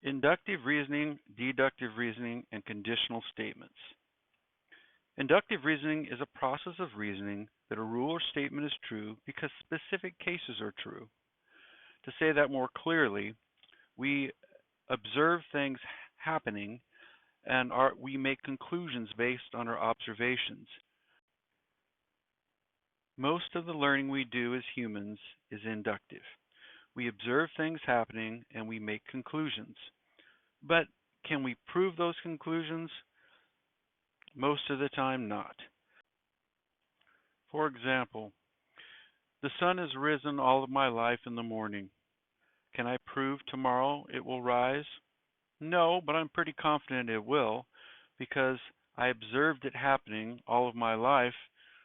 Inductive reasoning, deductive reasoning, and conditional statements. Inductive reasoning is a process of reasoning that a rule or statement is true because specific cases are true. To say that more clearly, we observe things happening and we make conclusions based on our observations. Most of the learning we do as humans is inductive. We observe things happening and we make conclusions. But can we prove those conclusions? Most of the time, not. For example, the sun has risen all of my life in the morning. Can I prove tomorrow it will rise? No, but I'm pretty confident it will because I observed it happening all of my life,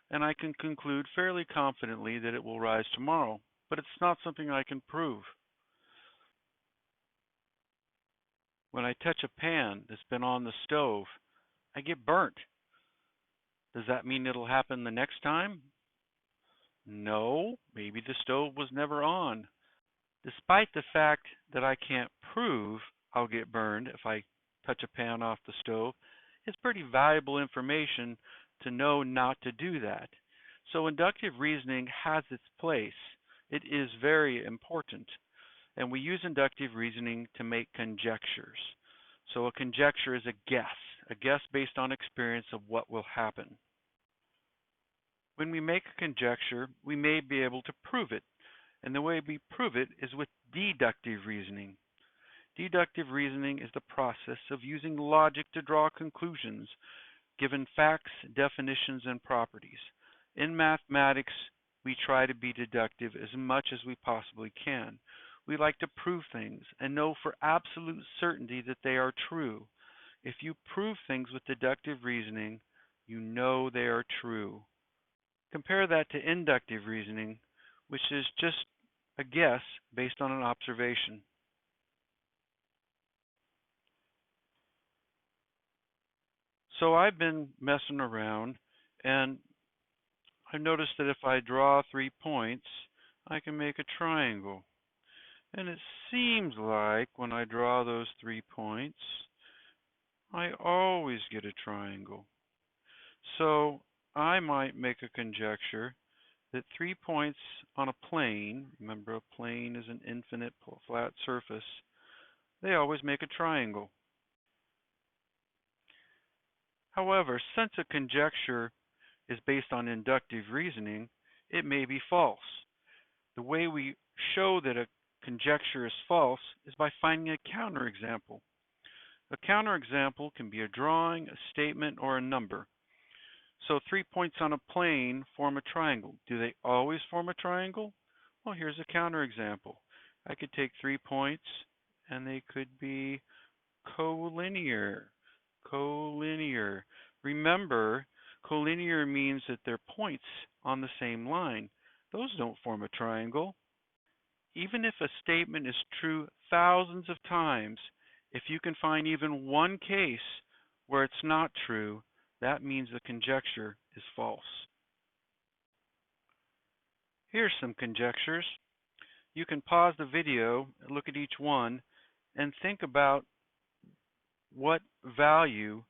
and I can conclude fairly confidently that it will rise tomorrow, but it's not something I can prove. When I touch a pan that's been on the stove, I get burnt. Does that mean it'll happen the next time? No, maybe the stove was never on. Despite the fact that I can't prove I'll get burned if I touch a pan off the stove, it's pretty valuable information to know not to do that. So inductive reasoning has its place. It is very important. And we use inductive reasoning to make conjectures. So a conjecture is a guess based on experience of what will happen. When we make a conjecture, we may be able to prove it. And the way we prove it is with deductive reasoning. Deductive reasoning is the process of using logic to draw conclusions, given facts, definitions, and properties. In mathematics, we try to be deductive as much as we possibly can. We like to prove things and know for absolute certainty that they are true. If you prove things with deductive reasoning, you know they are true. Compare that to inductive reasoning, which is just a guess based on an observation. So I've been messing around, and I've noticed that if I draw 3 points, I can make a triangle. And it seems like when I draw those 3 points, I always get a triangle. So I might make a conjecture that 3 points on a plane, remember a plane is an infinite flat surface, they always make a triangle. However, since a conjecture is based on inductive reasoning, it may be false. The way we show that a conjecture is false is by finding a counterexample. A counterexample can be a drawing, a statement, or a number. So 3 points on a plane form a triangle. Do they always form a triangle? Well, here's a counterexample. I could take 3 points and they could be collinear. Collinear. Remember, collinear means that they're points on the same line. Those don't form a triangle. Even if a statement is true thousands of times, if you can find even one case where it's not true, that means the conjecture is false. Here's some conjectures. You can pause the video, look at each one, and think about what value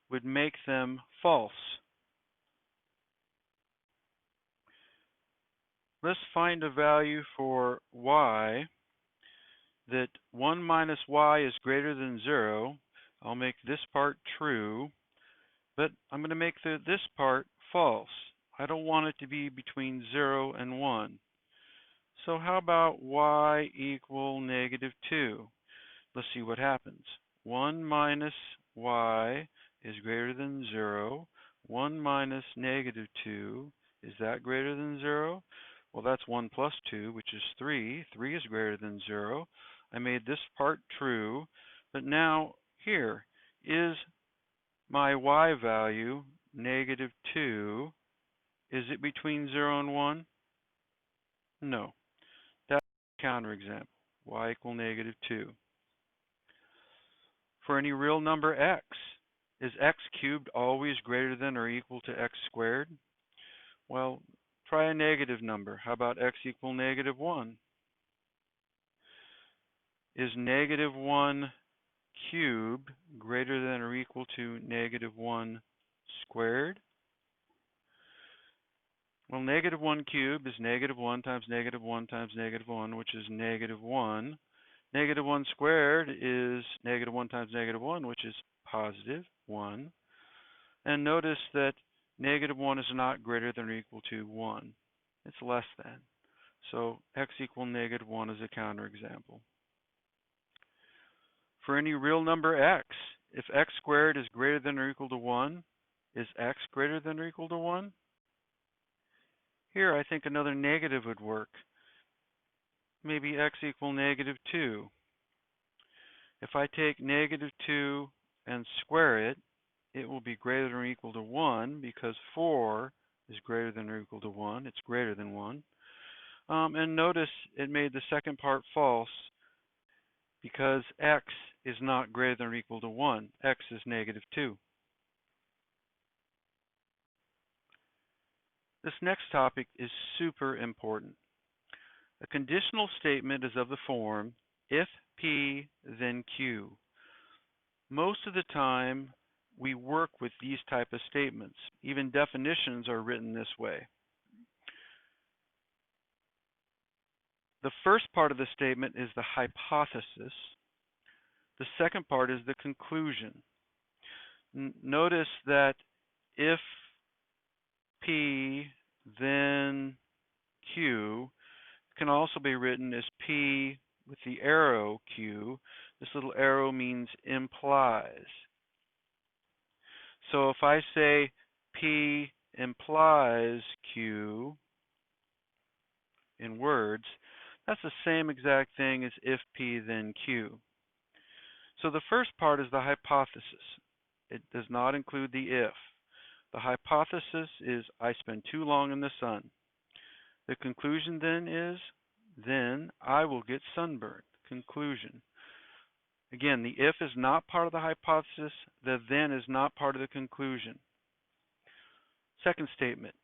would make them false. Let's find a value for y that 1 minus y is greater than 0. I'll make this part true, but I'm going to make this part false. I don't want it to be between 0 and 1. So how about y equal negative 2? Let's see what happens. 1 minus y is greater than 0. 1 minus negative 2, is that greater than 0? Well, that's 1 plus 2, which is 3. 3 is greater than 0. I made this part true, but now here, is my y value negative 2, is it between 0 and 1? No. That's a counterexample. Y equal negative 2. For any real number x, is x cubed always greater than or equal to x squared? Well, try a negative number. How about x equal negative 1? Is negative 1 cubed greater than or equal to -1 squared? Well, -1 cubed is -1 times -1 times -1, which is -1. -1 squared is -1 times -1, which is +1. And notice that -1 is not greater than or equal to 1. It's less than. So x equal -1 is a counterexample. For any real number x, if x squared is greater than or equal to 1, is x greater than or equal to 1? Here, I think another negative would work. Maybe x equal -2. If I take -2 and square it, it will be greater than or equal to 1 because 4 is greater than or equal to 1. It's greater than 1. And notice it made the second part false because x is not greater than or equal to 1. X is -2. This next topic is super important. A conditional statement is of the form, if P, then Q. Most of the time, we work with these type of statements. Even definitions are written this way. The first part of the statement is the hypothesis. The second part is the conclusion. Notice that if P, then Q can also be written as P with the arrow Q. This little arrow means implies. So if I say P implies Q in words, that's the same exact thing as if P then Q. So the first part is the hypothesis. It does not include the if. The hypothesis is I spend too long in the sun. The conclusion then is, then I will get sunburned. Conclusion. Again, the if is not part of the hypothesis. The then is not part of the conclusion. Second statement.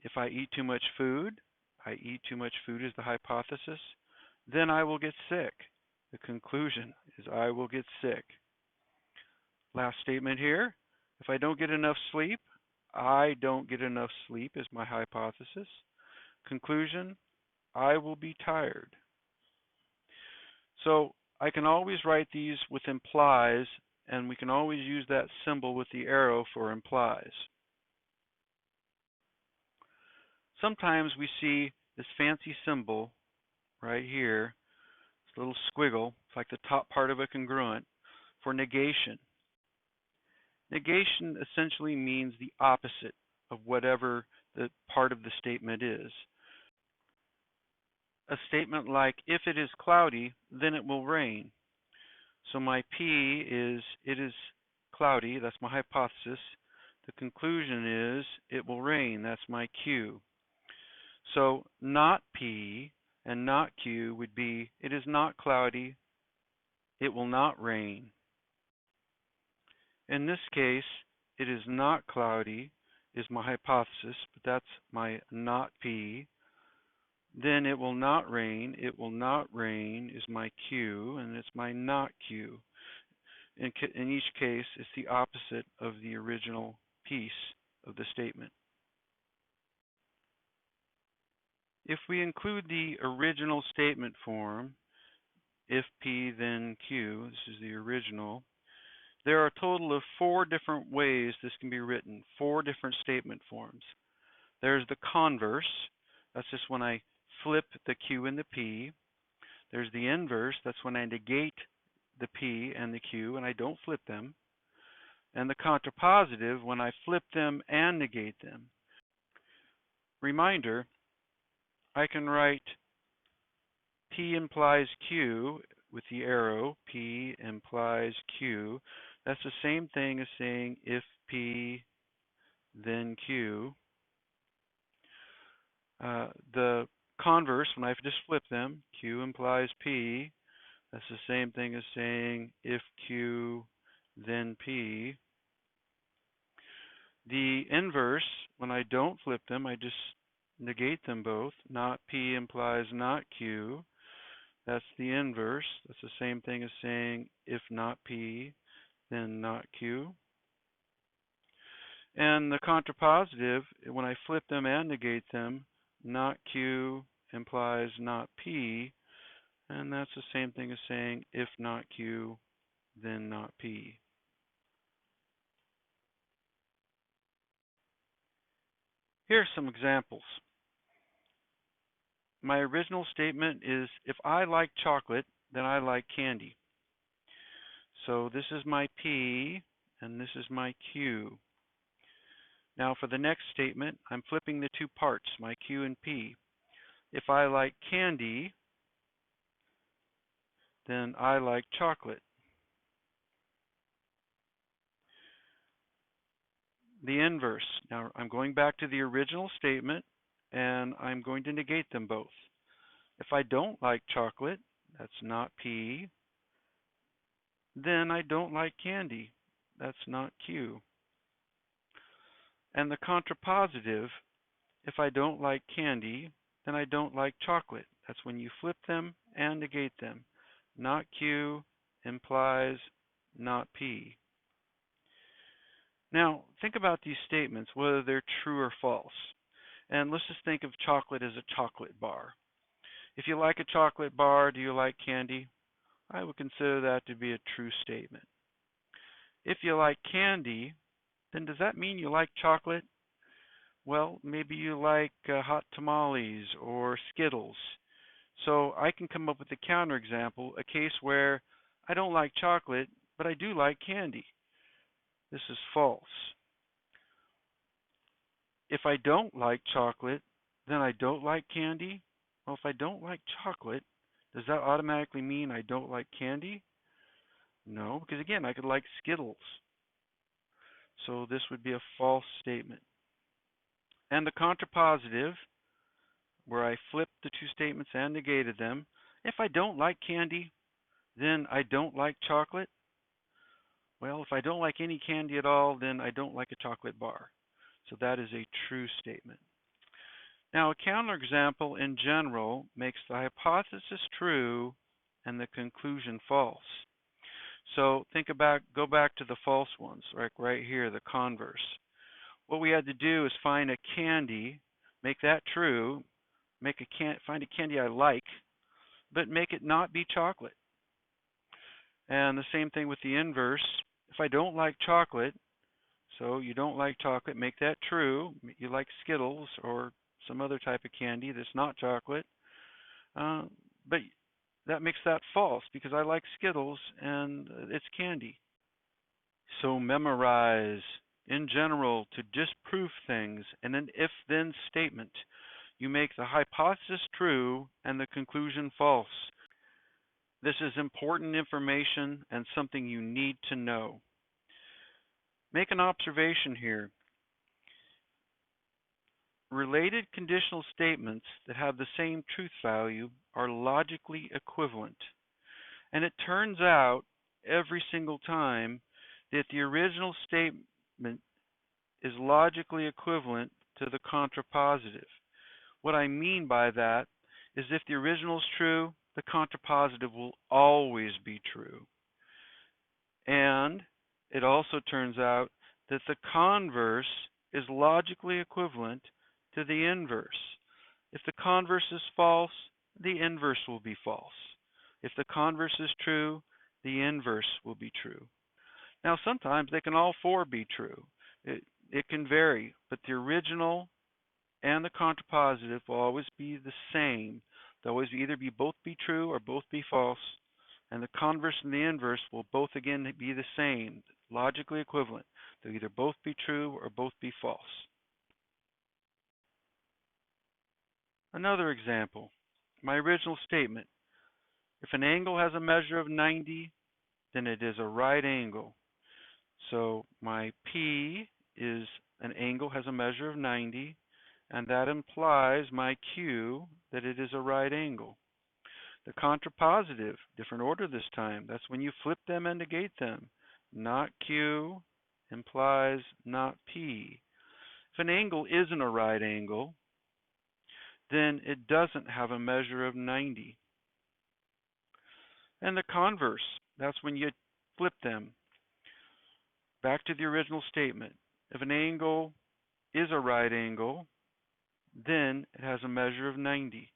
If I eat too much food, I eat too much food is the hypothesis. Then I will get sick. The conclusion is I will get sick. Last statement here. If I don't get enough sleep, I don't get enough sleep is my hypothesis. Conclusion, I will be tired. So I can always write these with implies, and we can always use that symbol with the arrow for implies. Sometimes we see this fancy symbol right here, this little squiggle, it's like the top part of a congruent, for negation. Negation essentially means the opposite of whatever the part of the statement is. A statement like, if it is cloudy, then it will rain. So my P is, it is cloudy, that's my hypothesis. The conclusion is, it will rain, that's my Q. So not P and not Q would be, it is not cloudy, it will not rain. In this case, it is not cloudy is my hypothesis, but that's my not P. Then it will not rain is my Q, and it's my not Q. In each case, it's the opposite of the original piece of the statement. If we include the original statement form, if P then Q, this is the original, there are a total of 4 different ways this can be written, 4 different statement forms. There's the converse, that's just when I flip the Q and the P. There's the inverse, that's when I negate the P and the Q and I don't flip them. And the contrapositive, when I flip them and negate them. Reminder, I can write P implies Q with the arrow, P implies Q. That's the same thing as saying if P, then Q. The converse, when I just flip them, Q implies P. That's the same thing as saying if Q, then P. The inverse, when I don't flip them, I just negate them both. Not P implies not Q. That's the inverse. That's the same thing as saying if not P, then not Q. And the contrapositive, when I flip them and negate them, not Q implies not P, and that's the same thing as saying if not Q, then not P. Here are some examples. My original statement is if I like chocolate, then I like candy. So this is my P, and this is my Q. Now for the next statement, I'm flipping the two parts, my Q and P. If I like candy, then I like chocolate. The inverse. Now I'm going back to the original statement, and I'm going to negate them both. If I don't like chocolate, that's not P, then I don't like candy. That's not Q. And the contrapositive, if I don't like candy, then I don't like chocolate. That's when you flip them and negate them. Not Q implies not P. Now, think about these statements, whether they're true or false. And let's just think of chocolate as a chocolate bar. If you like a chocolate bar, do you like candy? I would consider that to be a true statement. If you like candy, then does that mean you like chocolate? Well, maybe you like hot tamales or Skittles. So I can come up with a counterexample, a case where I don't like chocolate, but I do like candy. This is false. If I don't like chocolate, then I don't like candy? Well, if I don't like chocolate, does that automatically mean I don't like candy? No, because again, I could like Skittles. So this would be a false statement. And the contrapositive, where I flipped the two statements and negated them, if I don't like candy, then I don't like chocolate. Well, if I don't like any candy at all, then I don't like a chocolate bar. So that is a true statement. Now, a counterexample in general makes the hypothesis true and the conclusion false. So go back to the false ones, right here, the converse. What we had to do is find a candy, make that true, find a candy I like, but make it not be chocolate. And the same thing with the inverse. If I don't like chocolate, so you don't like chocolate, make that true. You like Skittles or some other type of candy that's not chocolate. But that makes that false because I like Skittles and it's candy. So memorize. In general, to disprove things in an if-then statement, you make the hypothesis true and the conclusion false. This is important information and something you need to know. Make an observation here. Related conditional statements that have the same truth value are logically equivalent. And it turns out every single time that the original statement is logically equivalent to the contrapositive. What I mean by that is if the original is true, the contrapositive will always be true. And it also turns out that the converse is logically equivalent to the inverse. If the converse is false, the inverse will be false. If the converse is true, the inverse will be true. Now, sometimes they can all four be true. It can vary, but the original and the contrapositive will always be the same. They'll always either both be true or both be false, and the converse and the inverse will both again be the same, logically equivalent. They'll either both be true or both be false. Another example, my original statement. If an angle has a measure of 90, then it is a right angle. So my P is an angle has a measure of 90, and that implies my Q that it is a right angle. The contrapositive, different order this time. That's when you flip them and negate them. Not Q implies not P. If an angle isn't a right angle, then it doesn't have a measure of 90. And the converse, that's when you flip them back to the original statement. If an angle is a right angle, then it has a measure of 90.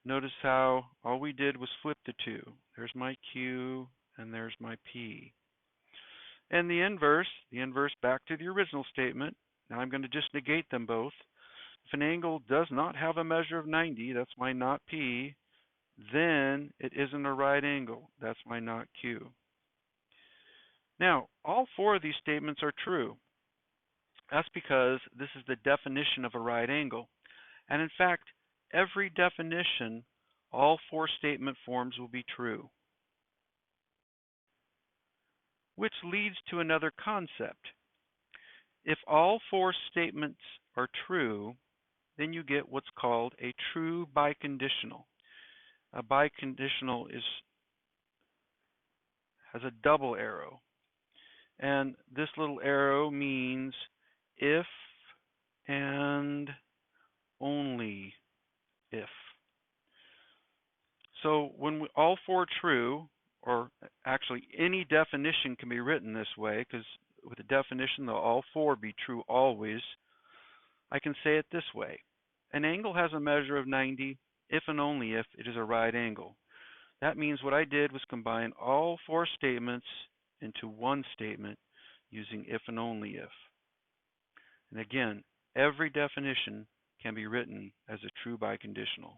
Notice how all we did was flip the two. There's my Q and there's my P. And the inverse back to the original statement. Now I'm going to just negate them both. If an angle does not have a measure of 90, that's my not P, then it isn't a right angle. That's my not Q. Now, all four of these statements are true. That's because this is the definition of a right angle. And in fact, every definition, all four statement forms will be true. Which leads to another concept. If all four statements are true, then you get what's called a true biconditional. A biconditional has a double arrow. And this little arrow means if and only if. So when all four are true, or actually any definition can be written this way, because with a definition they'll all four be true always, I can say it this way. An angle has a measure of 90 if and only if it is a right angle. That means what I did was combine all four statements into one statement using if and only if. And again, every definition can be written as a true biconditional.